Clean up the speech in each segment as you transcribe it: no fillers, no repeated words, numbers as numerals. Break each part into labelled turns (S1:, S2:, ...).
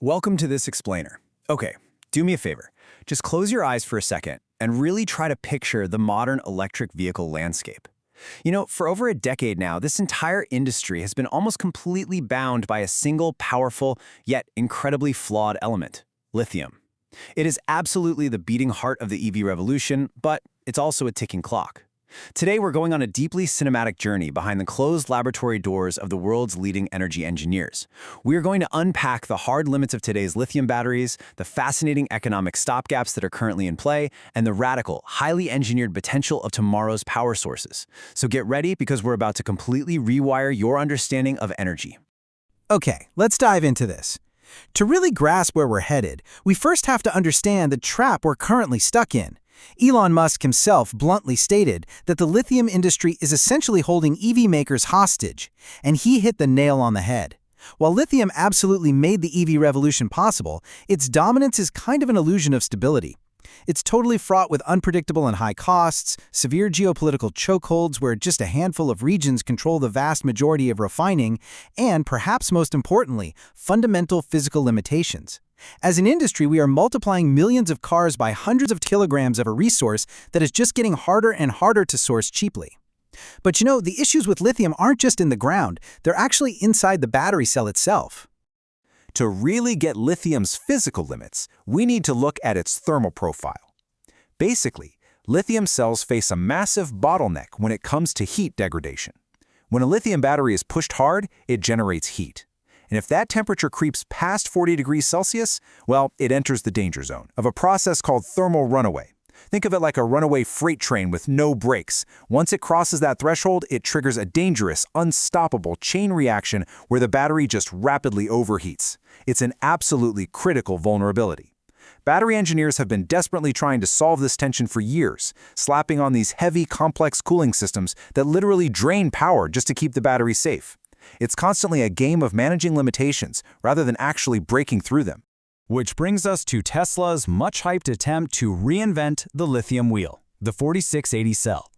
S1: Welcome to this explainer. Okay, do me a favor. Just close your eyes for a second and really try to picture the modern electric vehicle landscape. For over a decade now, this entire industry has been almost completely bound by a single powerful, yet incredibly flawed element: lithium. It is absolutely the beating heart of the EV revolution, but it's also a ticking clock. Today, we're going on a deeply cinematic journey behind the closed laboratory doors of the world's leading energy engineers. We are going to unpack the hard limits of today's lithium batteries, the fascinating economic stopgaps that are currently in play, and the radical, highly engineered potential of tomorrow's power sources. So get ready, because we're about to completely rewire your understanding of energy.
S2: Okay, let's dive into this. To really grasp where we're headed, we first have to understand the trap we're currently stuck in. Elon Musk himself bluntly stated that the lithium industry is essentially holding EV makers hostage, and he hit the nail on the head. While lithium absolutely made the EV revolution possible, its dominance is kind of an illusion of stability. It's totally fraught with unpredictable and high costs, severe geopolitical chokeholds where just a handful of regions control the vast majority of refining, and, perhaps most importantly, fundamental physical limitations. As an industry, we are multiplying millions of cars by hundreds of kilograms of a resource that is just getting harder and harder to source cheaply. But the issues with lithium aren't just in the ground, they're actually inside the battery cell itself.
S3: To really get lithium's physical limits, we need to look at its thermal profile. Basically, lithium cells face a massive bottleneck when it comes to heat degradation. When a lithium battery is pushed hard, it generates heat. And if that temperature creeps past 40 degrees Celsius, well, it enters the danger zone of a process called thermal runaway. Think of it like a runaway freight train with no brakes. Once it crosses that threshold, it triggers a dangerous, unstoppable chain reaction where the battery just rapidly overheats. It's an absolutely critical vulnerability. Battery engineers have been desperately trying to solve this tension for years, slapping on these heavy, complex cooling systems that literally drain power just to keep the battery safe. It's constantly a game of managing limitations rather than actually breaking through them.
S4: Which brings us to Tesla's much-hyped attempt to reinvent the lithium wheel, the 4680 cell.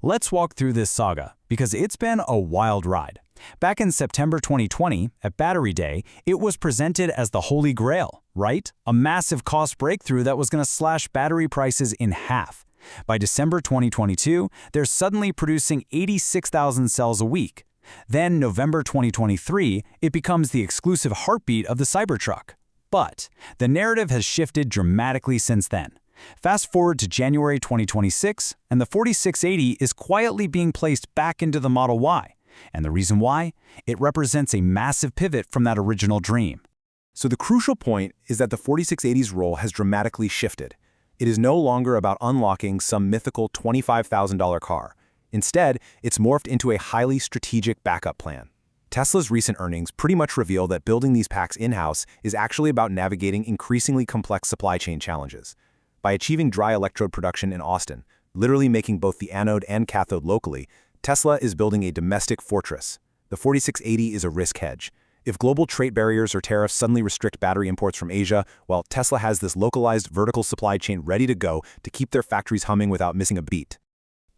S4: Let's walk through this saga, because it's been a wild ride. Back in September 2020, at Battery Day, it was presented as the Holy Grail, right? A massive cost breakthrough that was going to slash battery prices in half. By December 2022, they're suddenly producing 86,000 cells a week. Then, November 2023, it becomes the exclusive heartbeat of the Cybertruck. But the narrative has shifted dramatically since then. Fast forward to January 2026, and the 4680 is quietly being placed back into the Model Y. And the reason why? It represents a massive pivot from that original dream.
S3: So the crucial point is that the 4680's role has dramatically shifted. It is no longer about unlocking some mythical $25,000 car. Instead, it's morphed into a highly strategic backup plan. Tesla's recent earnings pretty much reveal that building these packs in-house is actually about navigating increasingly complex supply chain challenges. By achieving dry electrode production in Austin, literally making both the anode and cathode locally, Tesla is building a domestic fortress. The 4680 is a risk hedge. If global trade barriers or tariffs suddenly restrict battery imports from Asia, well, Tesla has this localized vertical supply chain ready to go to keep their factories humming without missing a beat.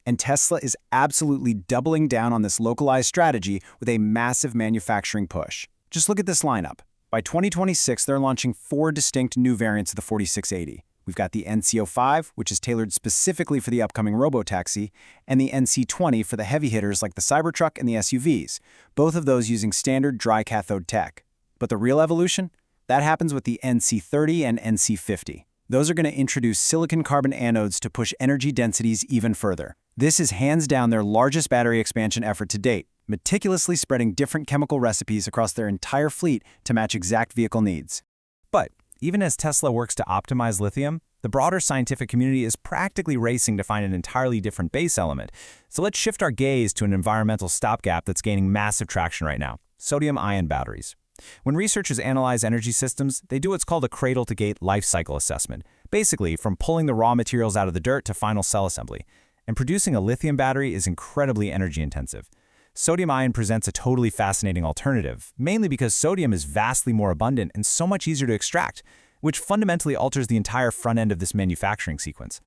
S1: And Tesla is absolutely doubling down on this localized strategy with a massive manufacturing push. Just look at this lineup. By 2026, they're launching 4 distinct new variants of the 4680. We've got the NC05, which is tailored specifically for the upcoming robotaxi, and the NC20 for the heavy hitters like the Cybertruck and the SUVs, both of those using standard dry cathode tech. But the real evolution? That happens with the NC30 and NC50. Those are going to introduce silicon carbon anodes to push energy densities even further. This is hands down their largest battery expansion effort to date, meticulously spreading different chemical recipes across their entire fleet to match exact vehicle needs.
S4: But even as Tesla works to optimize lithium, the broader scientific community is practically racing to find an entirely different base element. So let's shift our gaze to an environmental stopgap that's gaining massive traction right now: sodium-ion batteries. When researchers analyze energy systems, they do what's called a cradle-to-gate life cycle assessment, basically from pulling the raw materials out of the dirt to final cell assembly. And producing a lithium battery is incredibly energy-intensive. Sodium-ion presents a totally fascinating alternative, mainly because sodium is vastly more abundant and so much easier to extract, which fundamentally alters the entire front end of this manufacturing sequence.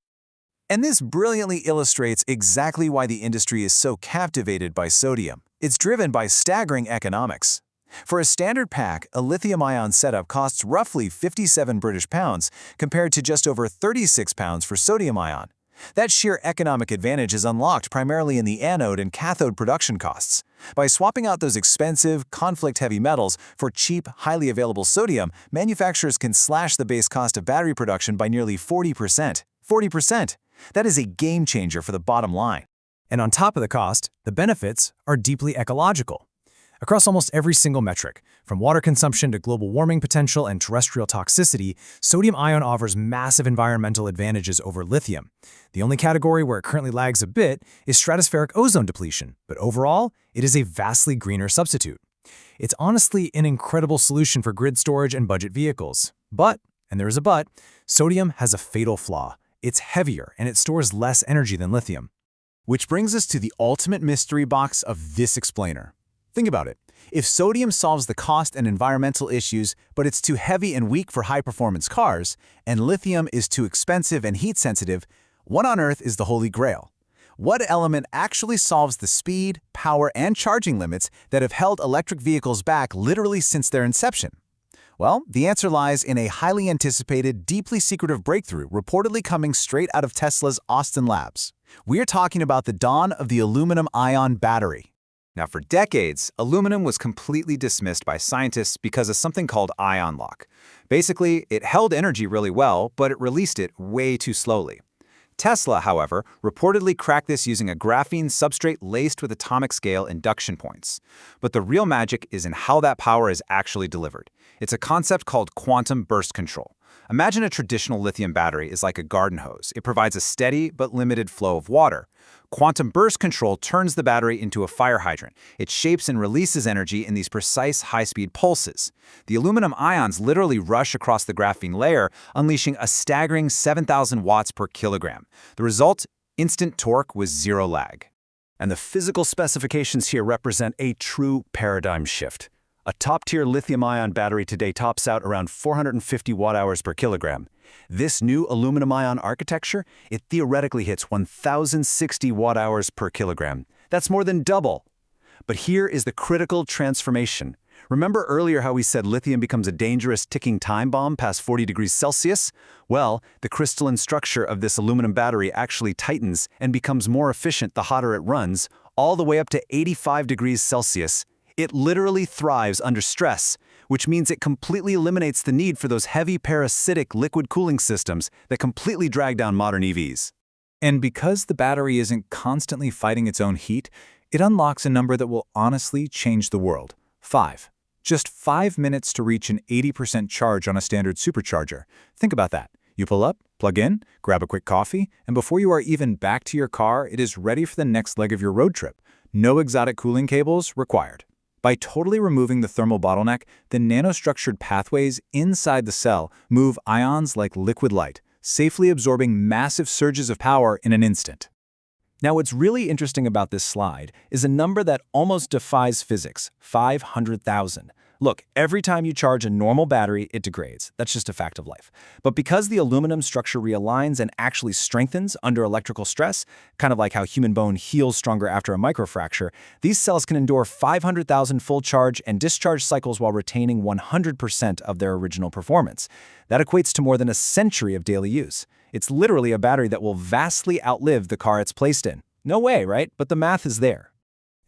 S3: And this brilliantly illustrates exactly why the industry is so captivated by sodium. It's driven by staggering economics. For a standard pack, a lithium-ion setup costs roughly 57 British pounds compared to just over 36 pounds for sodium-ion. That sheer economic advantage is unlocked primarily in the anode and cathode production costs. By swapping out those expensive, conflict-heavy metals for cheap, highly available sodium, manufacturers can slash the base cost of battery production by nearly 40%. 40%! That is a game changer for the bottom line.
S4: And on top of the cost, the benefits are deeply ecological. Across almost every single metric, from water consumption to global warming potential and terrestrial toxicity, sodium ion offers massive environmental advantages over lithium. The only category where it currently lags a bit is stratospheric ozone depletion, but overall, it is a vastly greener substitute. It's honestly an incredible solution for grid storage and budget vehicles. But, and there is a but, sodium has a fatal flaw. It's heavier and it stores less energy than lithium.
S1: Which brings us to the ultimate mystery box of this explainer. Think about it. If sodium solves the cost and environmental issues, but it's too heavy and weak for high-performance cars, and lithium is too expensive and heat-sensitive, what on earth is the Holy Grail? What element actually solves the speed, power, and charging limits that have held electric vehicles back literally since their inception? Well, the answer lies in a highly anticipated, deeply secretive breakthrough reportedly coming straight out of Tesla's Austin labs. We're talking about the dawn of the aluminum-ion battery.
S3: Now, for decades, aluminum was completely dismissed by scientists because of something called ion lock. Basically, it held energy really well, but it released it way too slowly. Tesla, however, reportedly cracked this using a graphene substrate laced with atomic scale induction points. But the real magic is in how that power is actually delivered. It's a concept called quantum burst control. Imagine a traditional lithium battery is like a garden hose. It provides a steady but limited flow of water. Quantum burst control turns the battery into a fire hydrant. It shapes and releases energy in these precise high-speed pulses. The aluminum ions literally rush across the graphene layer, unleashing a staggering 7,000 watts per kilogram. The result? Instant torque with zero lag.
S1: And the physical specifications here represent a true paradigm shift. A top-tier lithium-ion battery today tops out around 450 watt-hours per kilogram. This new aluminum-ion architecture, it theoretically hits 1,060 watt-hours per kilogram. That's more than double. But here is the critical transformation. Remember earlier how we said lithium becomes a dangerous ticking time bomb past 40 degrees Celsius? Well, the crystalline structure of this aluminum battery actually tightens and becomes more efficient the hotter it runs, all the way up to 85 degrees Celsius. It literally thrives under stress, which means it completely eliminates the need for those heavy parasitic liquid cooling systems that completely drag down modern EVs.
S3: And because the battery isn't constantly fighting its own heat, it unlocks a number that will honestly change the world. 5. Just 5 minutes to reach an 80% charge on a standard supercharger. Think about that. You pull up, plug in, grab a quick coffee, and before you are even back to your car, it is ready for the next leg of your road trip. No exotic cooling cables required. By totally removing the thermal bottleneck, the nanostructured pathways inside the cell move ions like liquid light, safely absorbing massive surges of power in an instant.
S1: Now, what's really interesting about this slide is a number that almost defies physics, 500,000. Look, every time you charge a normal battery, it degrades. That's just a fact of life. But because the aluminum structure realigns and actually strengthens under electrical stress, kind of like how human bone heals stronger after a microfracture, these cells can endure 500,000 full charge and discharge cycles while retaining 100% of their original performance. That equates to more than a century of daily use. It's literally a battery that will vastly outlive the car it's placed in. No way, right? But the math is there.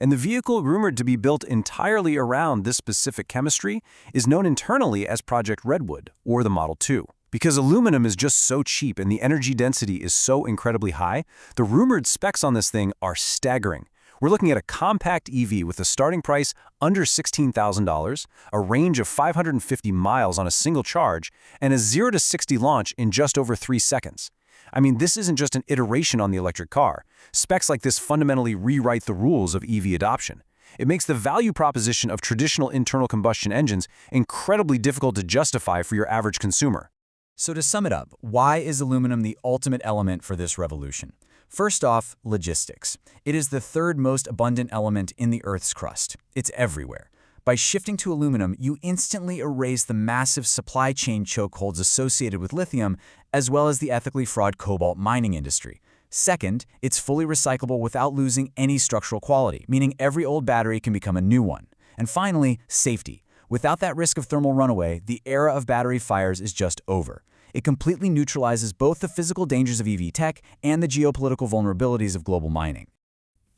S1: And the vehicle rumored to be built entirely around this specific chemistry is known internally as Project Redwood, or the Model 2. Because aluminum is just so cheap and the energy density is so incredibly high, the rumored specs on this thing are staggering. We're looking at a compact EV with a starting price under $16,000, a range of 550 miles on a single charge, and a 0 to 60 launch in just over 3 seconds. I mean, this isn't just an iteration on the electric car. Specs like this fundamentally rewrite the rules of EV adoption. It makes the value proposition of traditional internal combustion engines incredibly difficult to justify for your average consumer.
S4: So to sum it up, why is aluminum the ultimate element for this revolution? First off, logistics. It is the third most abundant element in the Earth's crust. It's everywhere. By shifting to aluminum, you instantly erase the massive supply chain chokeholds associated with lithium, as well as the ethically flawed cobalt mining industry. Second, it's fully recyclable without losing any structural quality, meaning every old battery can become a new one. And finally, safety. Without that risk of thermal runaway, the era of battery fires is just over. It completely neutralizes both the physical dangers of EV tech and the geopolitical vulnerabilities of global mining.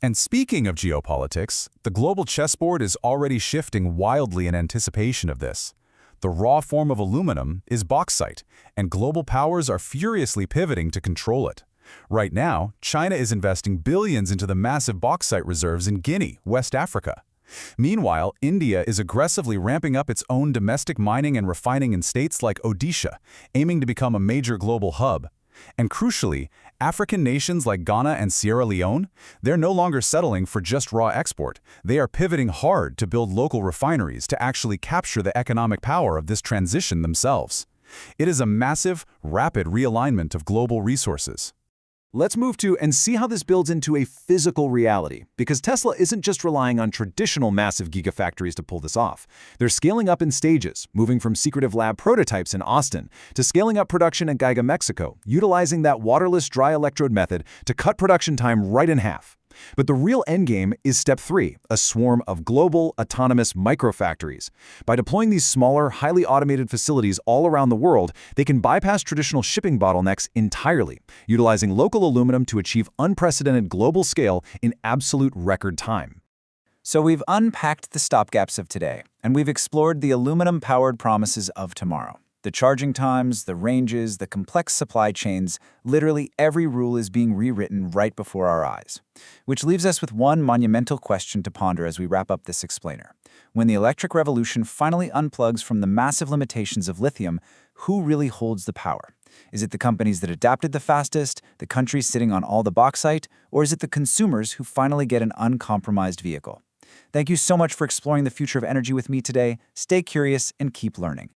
S3: And speaking of geopolitics, the global chessboard is already shifting wildly in anticipation of this. The raw form of aluminum is bauxite, and global powers are furiously pivoting to control it. Right now, China is investing billions into the massive bauxite reserves in Guinea, West Africa. Meanwhile, India is aggressively ramping up its own domestic mining and refining in states like Odisha, aiming to become a major global hub. And crucially, African nations like Ghana and Sierra Leone, they're no longer settling for just raw export. They are pivoting hard to build local refineries to actually capture the economic power of this transition themselves. It is a massive, rapid realignment of global resources.
S1: Let's move to and see how this builds into a physical reality, because Tesla isn't just relying on traditional massive gigafactories to pull this off. They're scaling up in stages, moving from secretive lab prototypes in Austin to scaling up production in Geiga, Mexico, utilizing that waterless dry electrode method to cut production time right in half. But the real endgame is step 3, a swarm of global, autonomous microfactories. By deploying these smaller, highly automated facilities all around the world, they can bypass traditional shipping bottlenecks entirely, utilizing local aluminum to achieve unprecedented global scale in absolute record time. So we've unpacked the stopgaps of today, and we've explored the aluminum-powered promises of tomorrow. The charging times, the ranges, the complex supply chains, literally every rule is being rewritten right before our eyes. Which leaves us with one monumental question to ponder as we wrap up this explainer. When the electric revolution finally unplugs from the massive limitations of lithium, who really holds the power? Is it the companies that adapted the fastest, the countries sitting on all the bauxite, or is it the consumers who finally get an uncompromised vehicle? Thank you so much for exploring the future of energy with me today. Stay curious and keep learning.